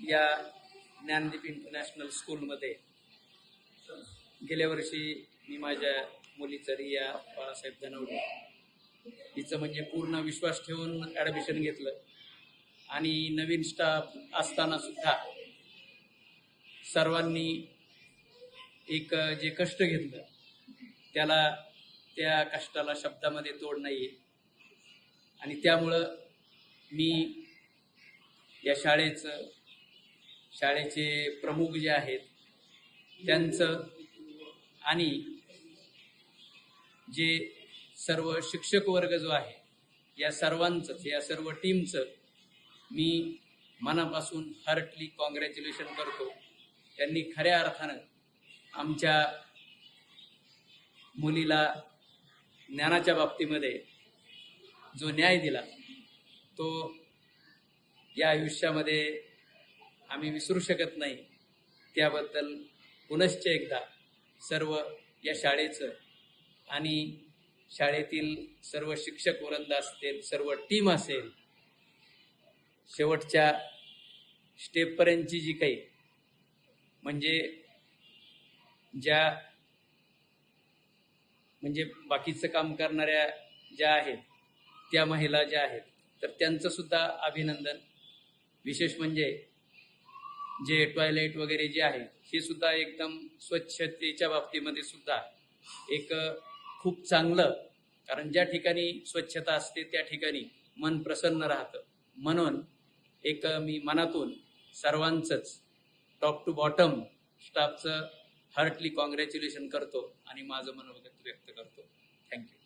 या ज्ञानदीप इंटरनॅशनल स्कूलमध्ये गेल्या वर्षी मी माझ्या मुलीचं रिया बाळासाहेब धनवडे हिचं म्हणजे पूर्ण विश्वास ठेवून ॲडमिशन घेतलं आणि नवीन स्टाफ असताना सुद्धा सर्वांनी एक जे कष्ट घेतलं त्या कष्टाला शब्दामध्ये तोड नाही आहे आणि त्यामुळं मी या शाळेचे प्रमुख जे आहेत त्यांचं आणि जे सर्व शिक्षक वर्ग जो आहे या सर्व टीमचं मी मनापासून हार्टली कॉंग्रॅच्युलेशन करतो। त्यांनी खऱ्या अर्थानं आमच्या मुलीला ज्ञानाच्या बाबतीमध्ये जो न्याय दिला तो या आयुष्यामध्ये आम्ही विसरू शकत नाही। त्याबद्दल पुनश्च एकदा सर्व या शाळेचं आणि शाळेतील सर्व शिक्षक वृंद असतील, सर्व टीम असेल, शेवटच्या स्टेपपर्यंतची जी काही म्हणजे बाकीचं काम करणाऱ्या ज्या आहेत त्या महिला ज्या आहेत तर त्यांचं सुद्धा अभिनंदन। विशेष म्हणजे जे टॉयलेट वगैरे जे आहे हे सुद्धा एकदम स्वच्छतेच्या बाबतीमध्ये सुद्धा एक खूप चांगलं, कारण ज्या ठिकाणी स्वच्छता असते त्या ठिकाणी मन प्रसन्न राहतं। म्हणून एक मी मनातून सर्वांचंच टॉप टू बॉटम स्टाफचं हार्टली कॉंग्रॅच्युलेशन करतो आणि माझं मनोगत व्यक्त करतो। थँक्यू।